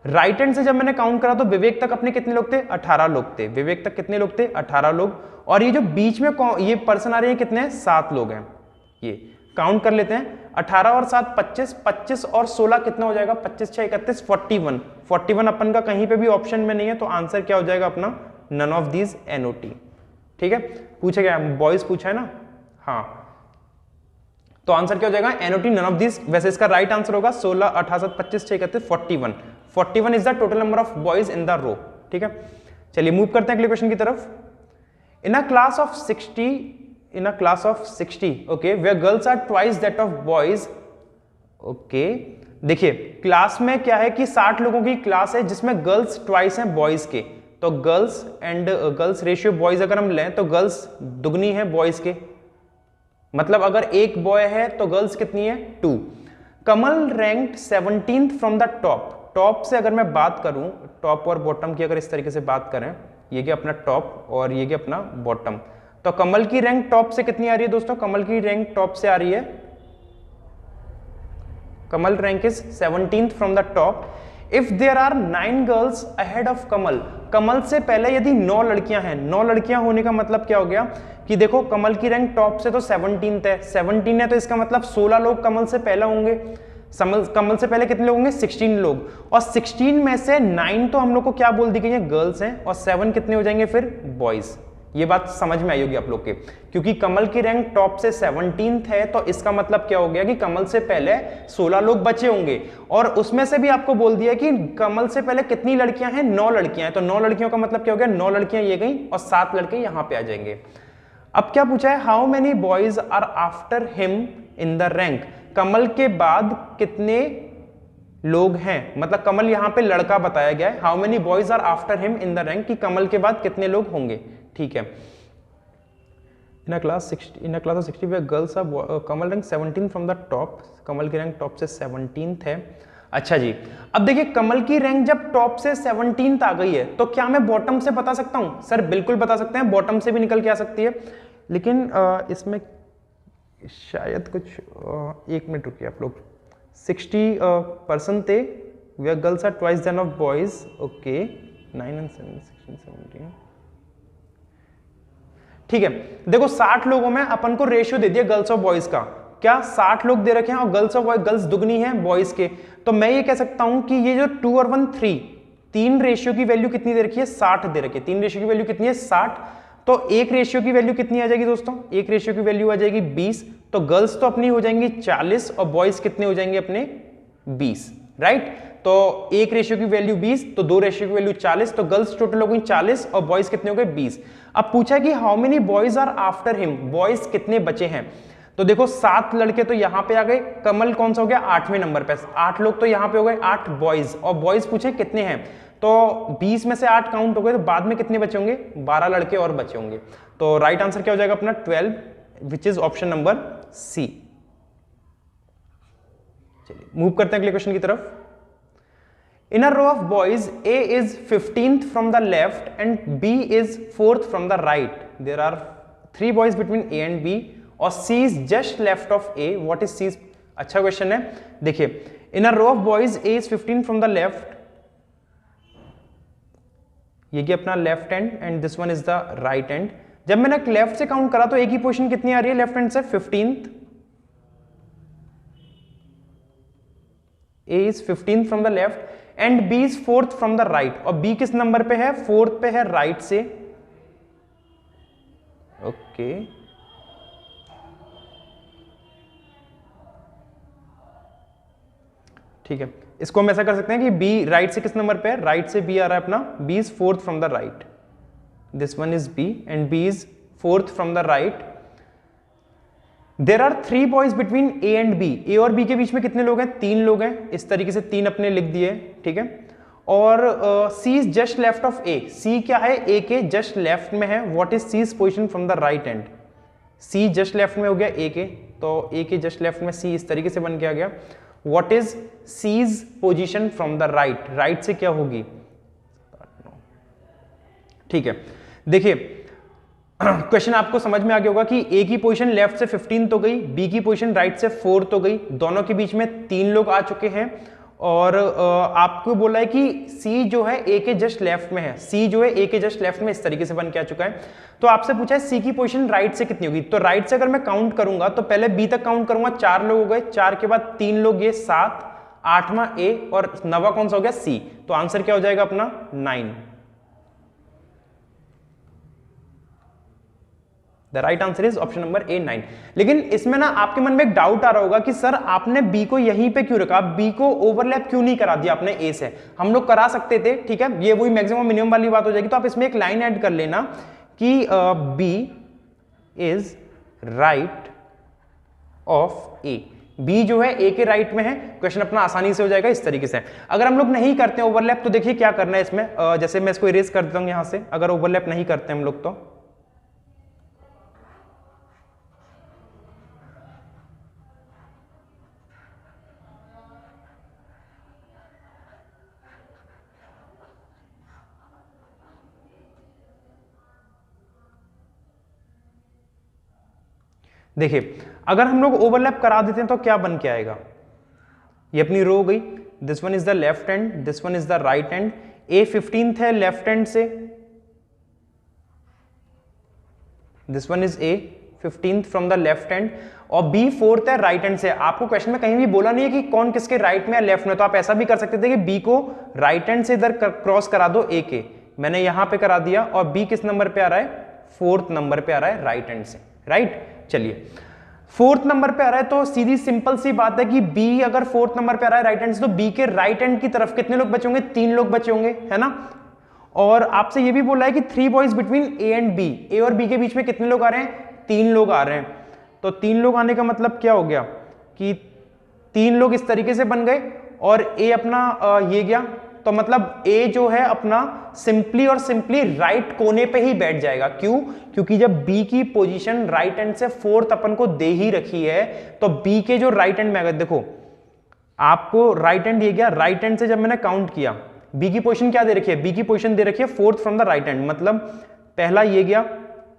Speaker 1: राइट हैंड से जब मैंने काउंट करा तो विवेक तक अपने कितने लोग थे 18 लोग थे, विवेक तक कितने लोग थे 18 लोग, और ये जो बीच में ये पर्सन आ रहे हैं कितने 7 लोग हैं। ये काउंट कर लेते हैं, 18 और 7 25, 25 और 16 कितना हो जाएगा 25 6 31 41। 41 अपन का कहीं पे भी ऑप्शन में नहीं है, तो आंसर क्या हो जाएगा अपना नन ऑफ दीज NOT। ठीक है, पूछा गया बॉयज पूछा है ना, हाँ, तो आंसर क्या हो जाएगा NOT नन ऑफ दीज। वैसे इसका राइट आंसर होगा 16 18 7 25 6 31 41। 41 is the total number of boys in the row. ठीक है, चलिए मूव करते हैं अगले क्वेश्चन की तरफ। In a class of 60 okay where girls are twice that of boys, okay, देखिए क्लास में क्या है कि 60 लोगों की क्लास है जिसमें गर्ल्स ट्वाइस हैं बॉयज के, तो girls and girls ratio boys अगर हम लें तो गर्ल्स दुगनी है बॉयज के, मतलब अगर एक बॉय है तो गर्ल्स कितनी है 2। Kamal ranked 17th from the top. Top से अगर मैं बात करूं, टॉप और बॉटम की अगर इस तरीके से बात करें, ये क्या अपना टॉप और ये क्या अपना बॉटम, तो कमल की रैंक टॉप से कितनी आ रही है दोस्तों, कमल की रैंक टॉप से आ रही है, Kamal rank is 17th from the top. If there are 9 girls ahead of Kamal, Kamal से पहले यदि 9 लड़कियां हैं, 9 लड़कियां होने का मतलब क्या हो गया कि देखो कमल की रैंक टॉप से तो 17th है, 17 है तो इसका मतलब 16 लोग कमल से पहले होंगे। कमल से पहले कितने लोग होंगे 16 लोग, और 16 में से 9 तो हम लोग को क्या बोल दी गई है गर्ल्स हैं, और 7 कितने हो जाएंगे फिर बॉयज। ये बात समझ में आई होगी आप लोग के, क्योंकि कमल की रैंक टॉप से 17th है, तो इसका मतलब क्या हो गया कि कमल से पहले 16 लोग बचे होंगे, और उसमें से भी आपको बोल दिया कि कमल से पहले कितनी लड़कियां हैं 9 लड़कियां हैं, तो 9 लड़कियों का मतलब क्या हो गया 9 लड़कियां ये गई और 7 लड़के यहां पे आ जाएंगे। अब क्या पूछा है, how many boys are after him in the rank, Kamal के बाद कितने लोग हैं, मतलब कमल यहां पे लड़का बताया गया है, how many boys are after him in the rank, कि कमल के बाद कितने लोग होंगे, ठीक है। In a class of 60 where girls are Kamal rank 17 from the top, Kamal की रैंक टॉप से 17th है। अच्छा जी, अब देखिए कमल की रैंक जब टॉप से 17th आ गई है तो क्या मैं बॉटम से बता सकता हूं? सर बिल्कुल बता सकते हैं, बॉटम से भी निकल के आ सकती है, लेकिन इसमें शायद कुछ एक मिनट रुकिए आप लोग। 60% थे, where girls are twice than of boys, okay 9 and 7 16 17, ठीक है। देखो 60 लोगों में अपन को रेशियो दे दिया गर्ल्स और बॉयज का, क्या 60 लोग दे रखे हैं और गर्ल्स और बॉयज, गर्ल्स दुगनी है बॉयज के, तो मैं ये कह सकता हूं कि ये जो 2 और 1 3 तीन रेशियो की वैल्यू कितनी दे रखी है, 60 दे रखी है, तीन रेशियो की वैल्यू कितनी है 60, तो एक रेशियो की वैल्यू कितनी आ जाएगी दोस्तों, एक रेशियो की वैल्यू आ जाएगी 20, तो गर्ल्स तो अपनी हो जाएंगी 40 और बॉयज कितने हो जाएंगे अपने 20, राइट। तो एक रेशियो की वैल्यू 20, तो दो रेशियो की वैल्यू 40, तो गर्ल्स टोटल हो गई 40 और बॉयज कितने हो गए 20। अब पूछा कि how many boys are after him, boys कितने बचे हैं, तो देखो 7 लड़के तो यहां पे आ गए, कमल कौन सा हो गया 8वें नंबर पे, 8 लोग तो यहां पे हो गए, 8 बॉयज, और बॉयज पूछे कितने हैं, तो 20 में से 8 काउंट हो गए, तो बाद में कितने बचे होंगे 12 लड़के और बचे होंगे, तो राइट आंसर क्या हो जाएगा अपना 12, which is option number C. चलिए मूव करते हैं अगले क्वेश्चन की तरफ। In a row of boys, A is 15th from the left and B is 4th from the right. There are 3 boys between A and B और C is just left of A. What is C's? अच्छा question है, देखिए in a row of boys, A is 15 from the left. ये अपना left hand and this one is the right hand. जब मैंने left से count करा तो ए की पोजीशन कितनी आ रही है लेफ्ट हैंड से 15th, A is 15th from the left and B is 4th from the right, और B किस नंबर पे है 4th पे है राइट से, ओके ठीक है। इसको हम ऐसा कर सकते हैं कि B राइट से किस नंबर पे है, राइट से B आ रहा है अपना, B is 4th from the right, this one is B and B is 4th from the right। There are 3 boys between A and B, A और B के बीच में कितने लोग हैं 3 लोग हैं, इस तरीके से 3 अपने लिख दिए, ठीक है। और C is just left of A, C क्या है A के जस्ट लेफ्ट में है, what is C's position from the right hand, C just left में हो गया A के, तो A के जस्ट लेफ्ट में C इस तरीके से बन के आ गया, what is C's position from the right, right से क्या होगी, ठीक है। देखिए क्वेश्चन आपको समझ में आ गया होगा कि ए की पोजीशन लेफ्ट से 15 तो गई, बी की पोजीशन राइट से 4 तो गई, दोनों के बीच में 3 लोग आ चुके हैं, और आपको बोला है कि सी जो है ए के जस्ट लेफ्ट में है, सी जो है ए के जस्ट लेफ्ट में इस तरीके से बन के आ चुका है। तो आपसे पूछा है सी की पोजीशन राइट से कितनी होगी, तो राइट से अगर मैं काउंट करूंगा तो पहले बी तक काउंट करूंगा, 4 लोग हो गए, 4 के बाद 3 लोग ये 7, 8वां ए और 9वां कौन सा हो गया सी, तो आंसर क्या हो जाएगा अपना 9। The right answer is option number A 9। लेकिन इसमें ना आपके मन में एक डाउट आ रहा होगा कि सर आपने B को यहीं पे क्यों रखा, B को ओवरलैप क्यों नहीं करा दिया आपने A से, हम लोग करा सकते थे, ठीक है, ये वही मैक्सिमम मिनिमम वाली बात हो जाएगी। तो आप इसमें एक लाइन ऐड कर लेना कि B is right of A, B जो है A के राइट में है, क्वेश्चन अपना आसानी से हो जाएगा इस तरीके से। अगर हम लोग नहीं करते ओवरलैप तो देखिए क्या करना है इसमें, जैसे मैं इसको इरेज कर देता हूं यहां से, अगर ओवरलैप नहीं करते हम लोग तो देखिए अगर हम लोग ओवरलैप करा देते हैं तो क्या बन के आएगा, ये अपनी रो हो गई, this one is the left hand, this one is the right hand, A 15th है लेफ्ट हैंड से, this one is A 15th from the left hand, और बी 4th है राइट हैंड से। आपको क्वेश्चन में कहीं भी बोला नहीं है कि कौन किसके राइट में या लेफ्ट में, तो आप ऐसा भी कर सकते थे कि बी को राइट हैंड से इधर क्रॉस करा दो ए के, मैंने यहां पे करा दिया, और बी किस नंबर पे आ रहा है 4th नंबर पे आ रहा है राइट हैंड से, राइट। चलिए 4th नंबर पे आ रहा है तो सीधी सिंपल सी बात है कि B अगर 4th नंबर पे आ रहा है राइट हैंड से, तो B के राइट हैंड की तरफ कितने लोग बचे होंगे 3 लोग बचे होंगे, है ना। और आपसे ये भी बोला है कि 3 boys between A and B, A और B के बीच में कितने लोग आ रहे हैं 3 लोग आ रहे हैं, तो 3 लोग आने का मतलब क्या हो गया कि 3 लोग इस तरीके से बन गए और ए अपना ये गया, तो मतलब ए जो है अपना सिंपली और सिंपली राइट कोने पे ही बैठ जाएगा। क्यों? क्योंकि जब बी की पोजीशन राइट हैंड से 4th अपन को दे ही रखी है, तो बी के जो राइट हैंड में अगर देखो आपको राइट हैंड ये गया, राइट हैंड से जब मैंने काउंट किया बी की पोजीशन क्या दे रखी है, बी की पोजीशन दे रखी है 4th from the right hand, मतलब पहला ये गया,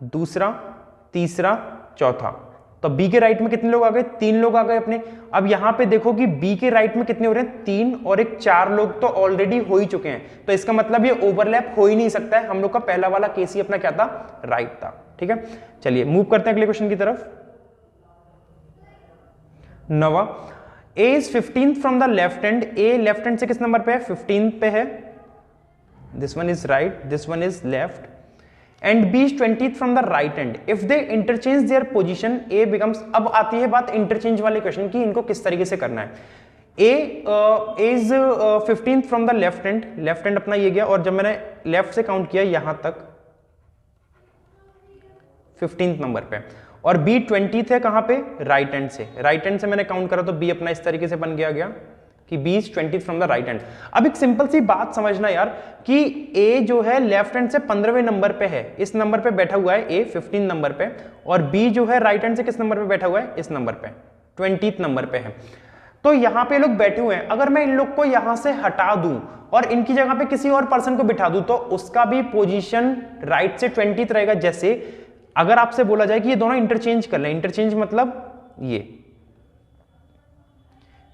Speaker 1: दूसरा, तीसरा, चौथा, तो बी के राइट में कितने लोग आ गए, 3 लोग आ गए अपने। अब यहां पे देखो कि बी के राइट में कितने हो रहे हैं, 3 और एक 4 लोग तो ऑलरेडी हो ही चुके हैं, तो इसका मतलब ये ओवरलैप हो ही नहीं सकता है। हम लोग का पहला वाला केस ही अपना क्या था, राइट था। ठीक है, चलिए मूव करते हैं अगले क्वेश्चन की तरफ। नवा, A is 15th from the left hand, A left hand से किस नंबर पे है, 15th पे है, this one is right, this one is left, and B is 20th from the right hand. If they interchange their position, A becomes, अब आती है बात इंटरचेंज वाले क्वेश्चन की, इनको किस तरीके से करना है। A is 15th from the left hand, left hand अपना ये गया, और जब मैंने लेफ्ट से काउंट किया यहां तक 15th नंबर पे, और B 20th है कहां पे, राइट हैंड से, राइट हैंड से मैंने काउंट करा तो B अपना इस तरीके से बन गया कि B is 20th from the right hand. अब एक सिंपल सी बात समझना यार कि A जो है लेफ्ट हैंड से 15वें नंबर पे है, इस नंबर पे बैठा हुआ है A 15 नंबर पे, और B जो है राइट हैंड से किस नंबर पे बैठा हुआ है, इस नंबर पे 20th नंबर पे है। तो यहां पे लोग बैठे हुए हैं, अगर मैं इन लोग को यहां से हटा दूं और इनकी जगह पे किसी और पर्सन को बिठा दूं, तो उसका भी पोजीशन राइट से 20th रहेगा। जैसे अगर आपसे बोला जाए कि ये दोनों इंटरचेंज कर लें, इंटरचेंज मतलब ये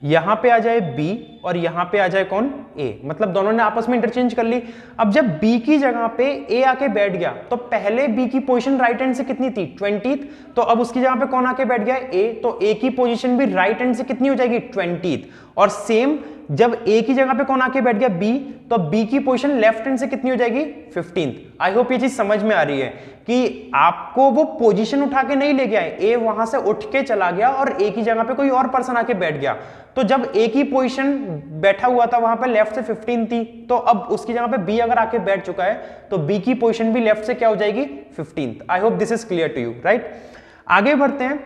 Speaker 1: यहां पे आ जाए B और यहां पे आ जाए कौन, A, मतलब दोनों ने आपस में इंटरचेंज कर ली। अब जब B की जगह पे A आके बैठ गया, तो पहले B की पोजीशन राइट हैंड से कितनी थी, 20th, तो अब उसकी जगह पे कौन आके बैठ गया, A, तो A की पोजीशन भी राइट हैंड से कितनी हो जाएगी, 20th, और सेम जब A की जगह पे कौन आके बैठ गया, B, तो B की पोजीशन लेफ्ट हैंड से कितनी हो जाएगी, 15th। आई होप ये चीज समझ में आ रही है कि आपको वो पोजीशन उठा के नहीं ले गया है, A वहां से उठ के चला गया और A की जगह पे कोई और पर्सन आके बैठ गया, तो जब A की पोजीशन बैठा हुआ था वहां पे लेफ्ट से 15 थी, तो अब उसकी जगह पे B अगर आके बैठ चुका है तो B की पोजीशन भी लेफ्ट से क्या हो जाएगी, 15th। I hope this is clear to you, right. आगे बढ़ते हैं,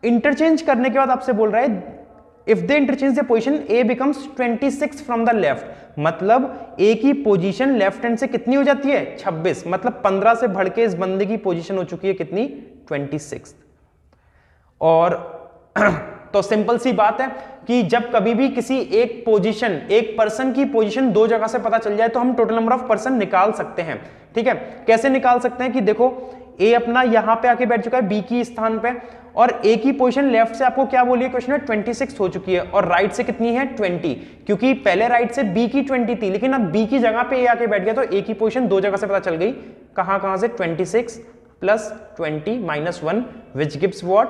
Speaker 1: इंटरचेंज करने के बाद आपसे बोल रहा है if they interchange the position A becomes 26 from the left, मतलब A की पोजीशन लेफ्ट हैंड से कितनी हो जाती है, 26, मतलब 15 से बढ़ के इस बंदे की पोजीशन हो चुकी है कितनी, 26। और तो सिंपल सी बात है कि जब कभी भी किसी एक पोजीशन, एक पर्सन की पोजीशन 2 जगह से पता चल जाए तो हम टोटल नंबर ऑफ पर्सन निकाल सकते हैं। ठीक है, कैसे निकाल सकते हैं कि देखो A अपना यहां पे आके बैठ चुका है B की स्थान पे, और A की पोजीशन लेफ्ट से आपको क्या बोली है क्वेश्चन में, 26 हो चुकी है, और राइट से कितनी है, 20, क्योंकि पहले राइट से B की 20 थी, लेकिन अब B की जगह पे A आके बैठ गया, तो A की पोजीशन 2 जगह से पता चल गई, कहां से, 26 plus 20 minus 1 which gives what,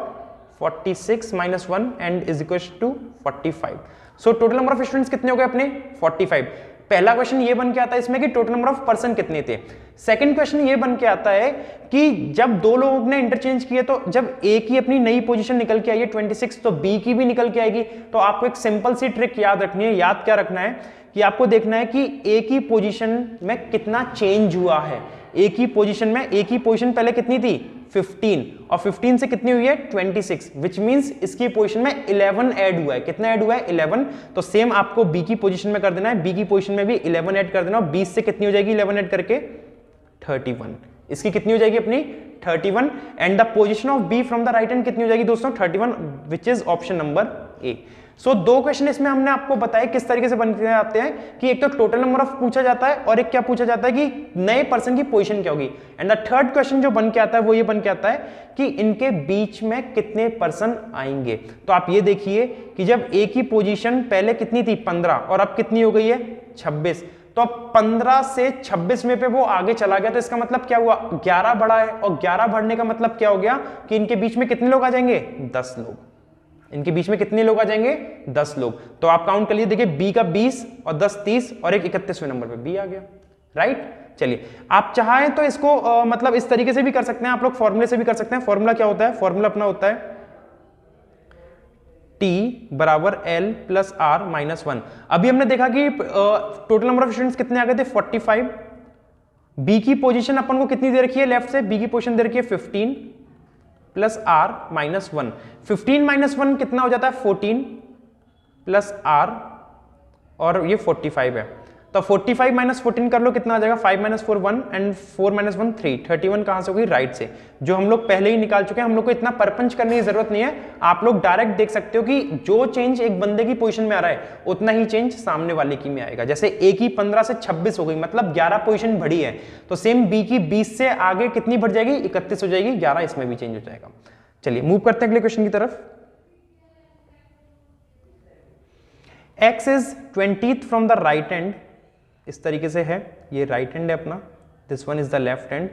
Speaker 1: 46 minus 1 and is equal to 45। So total number of students कितने हो गए अपने, 45। पहला क्वेश्चन ये बन के आता है इसमें कि टोटल नंबर ऑफ पर्सन कितने थे। सेकंड क्वेश्चन ये बन के आता है कि जब 2 लोगों ने इंटरचेंज किए, तो जब A की अपनी नई पोजीशन निकल के आई है 26, तो B की भी निकल के आएगी। तो आपको एक सिंपल सी ट्रिक याद रखनी है, याद क्या रखना है कि आपको देखना है कि A की पोजीशन में कितना चेंज हुआ है। A की पोजीशन में, A की पोजीशन पहले कितनी थी, 15, और 15 से कितनी हुई है, 26, विच मींस इसकी पोजीशन में 11 ऐड हुआ है। कितना ऐड हुआ है, 11। तो सेम आपको B की पोजीशन में कर देना है, B की पोजीशन में भी 11 ऐड कर देना, और 20 से कितनी हो जाएगी 11 ऐड करके, 31। इसकी कितनी हो जाएगी अपनी, 31, and the position of B from the right hand कितनी हो जाएगी दोस्तों, 31, विच is option number A. So 2 question इसमें हमने आपको बताया किस तरीके से बनते आते हैं कि एक तो टोटल नंबर ऑफ पूछा जाता है, और एक क्या पूछा जाता है कि नए पर्सन की पोजीशन क्या होगी। एंड द थर्ड क्वेश्चन जो बन के आता है वो ये बन के आता है कि इनके बीच में कितने पर्सन आएंगे। तो आप ये देखिए कि जब A की पोजीशन पहले कितनी थी, 15, और अब कितनी हो गई है, 26, तो अब 15 से 26 में पे वो आगे चला गया, तो इसका मतलब क्या हुआ, 11 बढ़ा है, और 11 बढ़ने का मतलब क्या हो गया कि इनके बीच में कितने लोग आ जाएंगे, 10 लोग। इनके बीच में कितने लोग आ जाएंगे, 10 लोग। तो आप काउंट कर लीजिए, देखिए B का 20 और 10 30, और एक 31वें नंबर पे B आ गया, राइट। चलिए आप चाहें तो इसको मतलब इस तरीके से भी कर सकते हैं, आप लोग फॉर्मूले से भी कर सकते हैं। फॉर्मूला क्या होता है, फॉर्मूला अपना होता है T बराबर L प्लस R माइनस 1। अभी हमने देखा कि टोटल नंबर ऑफ स्टूडेंट्स कितने आ गए थे, 45। B की पोजीशन अपन को कितनी दे रखी है, लेफ्ट से B की पोजीशन दे रखी है 15 प्लस R माइनस 1। 15 माइनस 1 कितना हो जाता है, 14, प्लस आर और ये 45 है। तो 45 माइनस 14 कर लो, कितना आ जाएगा 5 माइनस 4 1 एंड 4 माइनस 1 3, 31 कहां से होगी राइट से, जो हम लोग पहले ही निकाल चुके हैं। हम लोग को इतना परपंच करने की जरूरत नहीं है, आप लोग डायरेक्ट देख सकते हो कि जो चेंज एक बंदे की पोजीशन में आ रहा है उतना ही चेंज सामने वाले की में आएगा। जैसे ए की 15 से 26 हो गई, मतलब 11 पोजीशन बढ़ी है, तो सेम बी की 20 से आगे कितनी बढ़ जाएगी 31 हो जाएगी, 11 इसमें भी चेंज हो जाएगा। चलिए मूव करते हैं अगले क्वेश्चन की तरफ। x is 20th from the right hand, इस तरीके से है, ये राइट हैंड है अपना, this one is the left hand.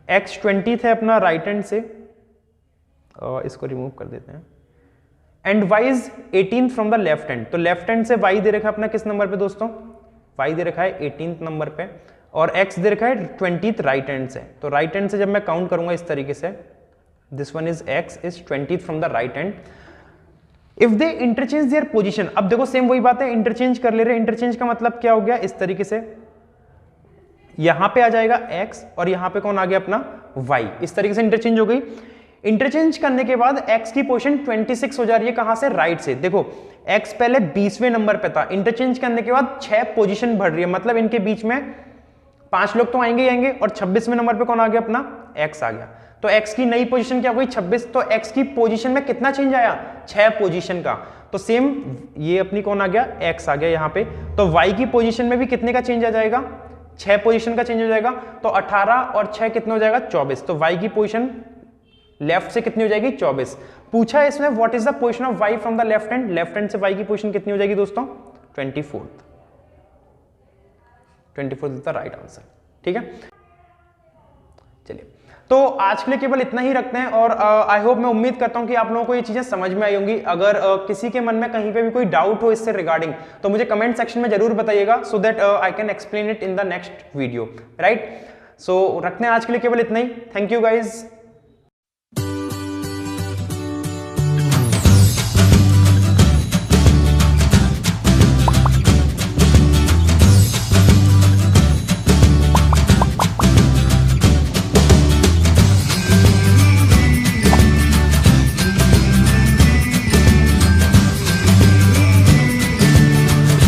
Speaker 1: x 20th है अपना राइट हैंड से, इसको रिमूव कर देते हैं। And y is 18th from the left hand, तो लेफ्ट हैंड से y दे रखा है अपना किस नंबर पे दोस्तों, y दे रखा है 18th नंबर पे, और x दे रखा है 20th राइट हैंड से। तो राइट हैंड से जब मैं काउंट करूंगा इस तरीके से, this one is x is 20th from the right hand. If they interchange their position, अब देखो सेम वही बात है, इंटरचेंज कर ले रहे। इंटरचेंज का मतलब क्या हो गया, इस तरीके से यहां पे आ जाएगा x और यहां पे कौन आ गया अपना y, इस तरीके से इंटरचेंज हो गई। इंटरचेंज करने के बाद x की पोजीशन 26 हो जा रही है, कहां से राइट से। देखो x पहले 20वें नंबर पे था, इंटरचेंज करने के बाद 6 पोजीशन बढ़ रही है, मतलब इनके बीच में 5 लोग तो आएंगे ही आएंगे, और 26वें नंबर पे कौन आ गया अपना x आ गया। तो x की नई पोजीशन क्या हो गई 26, तो x की पोजीशन में कितना चेंज आया 6 पोजीशन का। तो सेम ये अपनी कौन आ गया x आ गया यहाँ पे, तो y की पोजीशन में भी कितने का चेंज आ जाएगा 6 पोजीशन का चेंज हो जाएगा, तो 18 और 6 कितने हो जाएगा 24, तो y की पोजीशन लेफ्ट से कितनी हो जाएगी 24। पूछा है इसमें what is the position of y from the left hand, left hand से y की पोजीशन कितनी हो जाएगी दोस्तों 24th is the right answer. ठीक है, चलिए तो आज के लिए केवल इतना ही रखते हैं, और आई होप, मैं उम्मीद करता हूं कि आप लोगों को ये चीजें समझ में आई होंगी। अगर किसी के मन में कहीं पे भी कोई डाउट हो इससे रिगार्डिंग, तो मुझे कमेंट सेक्शन में जरूर बताइएगा, so that I can explain it in the next video, right. So रखते हैं आज के लिए केवल इतना ही। Thank you guys.